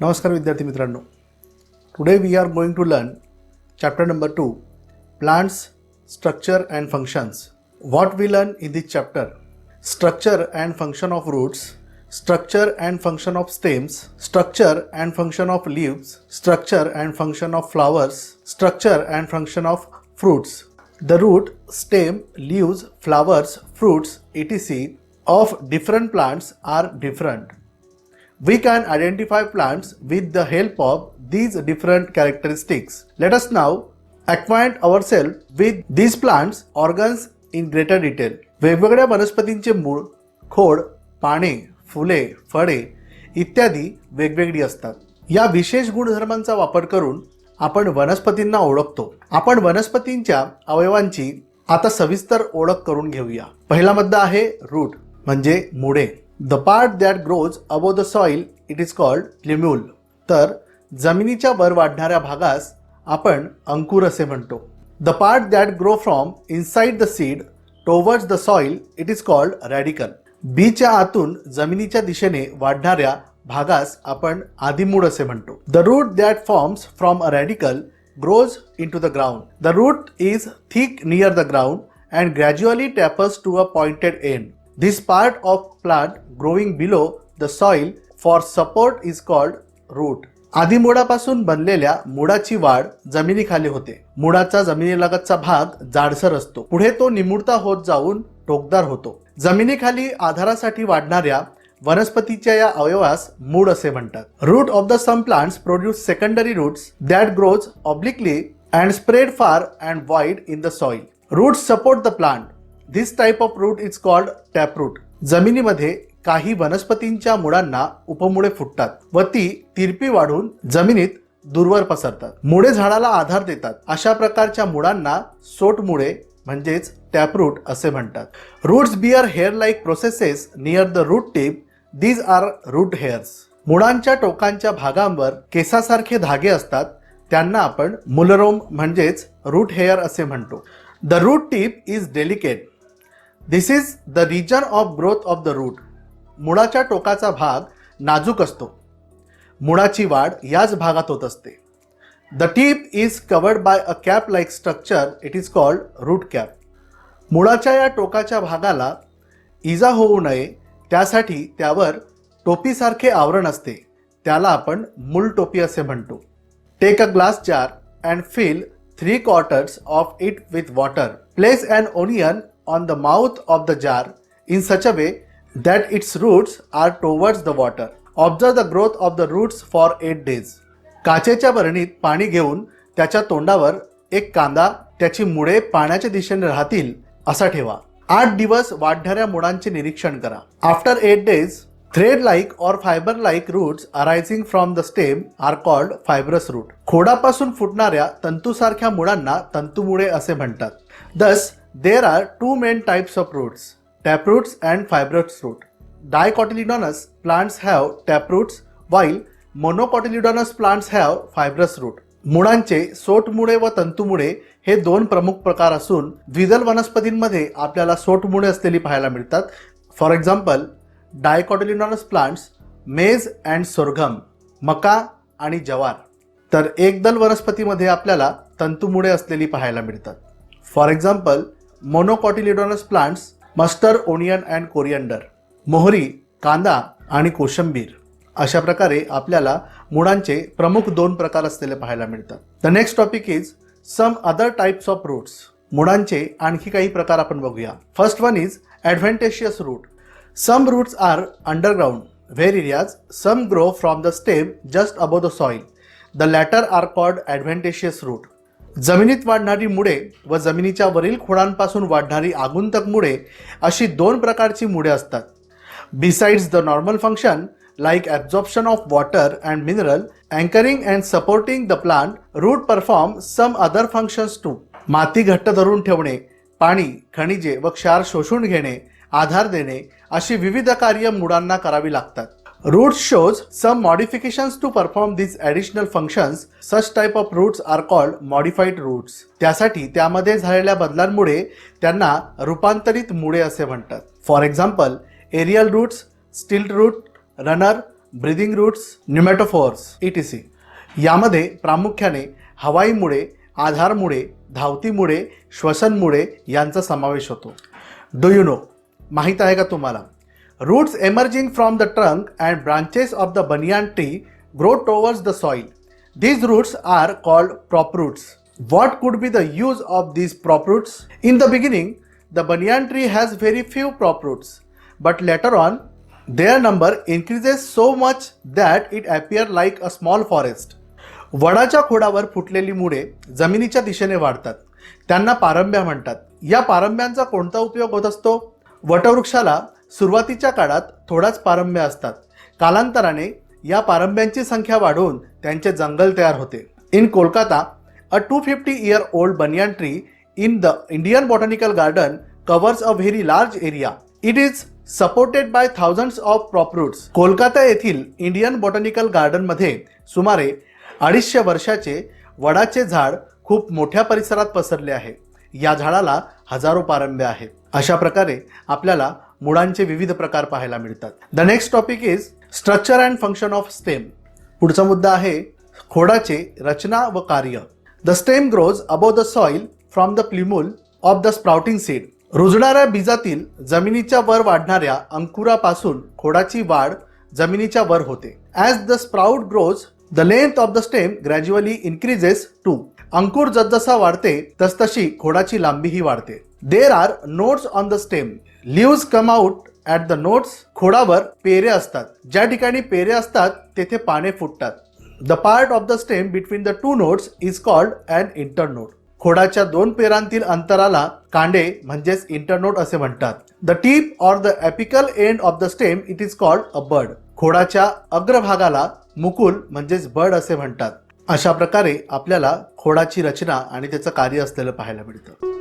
नमस्कार विद्यार्थी मित्रांनो. Today we are going to learn chapter number 2, plants, structure and functions. What we learn in this chapter: structure and function of roots, structure and function of stems, structure and function of leaves, structure and function of flowers, structure and function of fruits. The root, stem, leaves, flowers, fruits, etc. of different plants are different. We can identify plants with the help of these different characteristics. Let us now acquaint ourselves with these plants' organs in greater detail. वेगवेगळ्या वनस्पतींचे मूळ, खोड, पाने, फुले, फळे इत्यादी वेगवेगळी असतात. या विशेष गुणधर्मांचा वापर करून आपण वनस्पतींना ओळखतो. आपण वनस्पतींच्या अवयवांची आता सविस्तर ओळख करून घेऊया. पहिला मुद्दा आहे रूट म्हणजे मुळे. The part that grows above the soil, it is called limule. तर जमिनीच्या वर वाढणाऱ्या भागास आपण अंकुर असे म्हणतो. The part that grow from inside the seed towards the soil, it is called radicle. बीच्या आतून जमिनीच्या दिशेने वाढणाऱ्या भागास आपण आदिमूळ असे म्हणतो. The root that forms from a radicle grows into the ground. The root is thick near the ground and gradually tapers to a pointed end. This part of plant growing below the soil for support is called root. आदिमुळापासून बनलेल्या मुळाची वाढ जमिनीखाली होते. मुळाचा जमिनीलगतचा भाग जाडसर असतो. पुढे तो निमुळता होत जाऊन टोकदार होतो. जमिनीखाली आधारासाठी वाढणाऱ्या वनस्पतीच्या या अवयवास मूळ असे म्हणतात. Root of the some plants produce secondary roots that grows obliquely and spread far and wide in the soil. Roots support the plant. This type of root is called taproot. जमिनीमध्ये काही वनस्पतींच्या मुळांना उपमुळे फुटतात व ती तिरपी वाढून जमिनीत दूरवर पसरतात. मुळे झाडाला आधार देतात. अशा प्रकारच्या मुळांना सोटमुळे म्हणजेच टॅपरूट असे म्हणतात. Roots bear hair like processes near the root tip. These are root hairs. मुळांच्या टोकांच्या भागांवर केसासारखे धागे असतात. त्यांना आपण मूलरोम म्हणजेच रूट हेअर असे म्हणतो. The root tip is delicate. This is the region of growth of the root. मुळाच्या टोकाचा भाग नाजूक असतो. मुळाची वाढ याच भागात होत असते. The tip is covered by a cap like structure. It is called root cap. मुळाच्या या टोकाच्या भागाला इजा होऊ नये त्यासाठी त्यावर टोपीसारखे आवरण असते. त्याला आपण मूळ टोपी असे म्हणतो. Take a glass jar and fill 3/4 of it with water. Place an onion on the mouth of the jar in such a way that its roots are towards the water. Observe the growth of the roots for 8 days. काचेच्या बरणीत पाणी घेऊन त्याच्या तोंडावर एक कांदा, त्याची मुळे पाण्याच्या दिशेने राहतील असा ठेवा. 8 दिवस वाढणाऱ्या मुळांचे निरीक्षण करा. After 8 days, thread-like or fiber-like roots arising from the stem are called fibrous root. खोडापासून फुटणाऱ्या तंतुसारख्या मुळांना तंतुमुळे असे म्हणतात. Thus, there are two main types of roots: taproots and fibrous root. Dicotyledonous plants have taproots, while monocotyledonous plants have fibrous root. मुळांचे सोटमुळे व तंतुमुळे हे दोन प्रमुख प्रकार असून द्विदल वनस्पतींमध्ये आपल्याला सोटमुळे असलेली पाहायला मिळतात. फॉर एक्झाम्पल, डायकॉटिलिडोनस प्लांट्स मेज अँड सोरघम, मका आणि जवार. तर एकदल वनस्पतीमध्ये आपल्याला तंतुमुळे असलेली पाहायला मिळतात. For example, monocotyledonous plants mustard, onion and coriander, मोहरी, कांदा आणि कोशिंबीर. अशा प्रकारे आपल्याला मुळांचे प्रमुख दोन प्रकार असलेले पाहायला मिळतात. The next topic is some other types of roots. मुळांचे आणखी काही प्रकार आपण बघूया. First one is adventitious root. Some roots are underground, whereas some grow from the stem just above the soil. The latter are called adventitious root. जमिनीत वाढणारी मुळे व जमिनीच्या वरील खोडांपासून वाढणारी आगुंतक मुळे अशी दोन प्रकारची मुळे असतात. Besides the normal function like absorption of water and mineral, anchoring and supporting the plant, root perform some other functions too. माती घट्ट धरून ठेवणे, पाणी, खनिजे व क्षार शोषून घेणे, आधार देणे अशी विविध कार्य मुळांना करावी लागतात. Roots shows some modifications to perform these additional functions. Such type of roots are called modified roots. त्यासाठी त्यामध्ये झालेल्या बदलांमुळे त्यांना रूपांतरित मुळे असे म्हणतात. For example, aerial roots, stilt root, runner, breathing roots, pneumatophores etc. यामध्ये प्रामुख्याने हवाई मुळे, आधार मुळे, धावती मुळे, श्वसन मुळे यांचा समावेश होतो. डू यू नो, माहीत आहे का तुम्हाला? Roots emerging from the trunk and branches of the banyan tree grow towards the soil. These roots are called prop roots. What could be the use of these prop roots? In the beginning, the banyan tree has very few prop roots, but later on, their number increases so much that it appears like a small forest. वडाच्या खोडावर फुटलेली मुळे जमिनीच्या दिशेने वाढतात. त्यांना पारंब्या म्हणतात. या पारंब्यांचा कोणता उपयोग होत असतो? वटवृक्षाला सुरुवातीच्या काळात थोडाच पारंब्या असतात. कालांतराने या पारंब्यांची संख्या वाढून त्यांचे जंगल तयार होते. In Kolkata, a 250-year-old banyan tree in the Indian Botanical Garden covers a very large area. It is supported by thousands of prop roots. Kolkata येथील इंडियन बॉटॅनिकल गार्डन मध्ये सुमारे 250 वर्षाचे वडाचे झाड खूप मोठ्या परिसरात पसरले आहे. या झाडाला हजारो पारंब्या आहेत. अशा प्रकारे आपल्याला मुळांचे विविध प्रकार पाहायला मिळतात. The next topic is structure and function of stem. पुढचा मुद्दा आहे खोडाचे रचना व कार्य. The stem grows above the soil from the plumule of the sprouting seed. रुजणाऱ्या बीजातील जमिनीच्या वर वाढणाऱ्या अंकुरापासून खोडाची वाढ जमिनीच्या वर होते. As the sprout grows the length of the stem gradually increases too. अंकुर जसजसा वाढते तसतशी खोडाची लांबीही वाढते. There are nodes on the stem. Leaves come out at the nodes. खोडावर पेरे असतात. ज्या ठिकाणी पेरे असतात तेथे पाने फुटतात. The part of the stem between the two nodes is called an internode. खोडाच्या दोन पेरांतील अंतराला कांडे म्हणजेच इंटरनोड असे म्हणतात. The tip or the apical end of the stem it is called a bud. खोडाच्या अग्रभागाला मुकुल म्हणजेच बड असे म्हणतात. अशा प्रकारे आपल्याला खोडाची रचना आणि त्याचं कार्य असलेलं पाहायला मिळतं.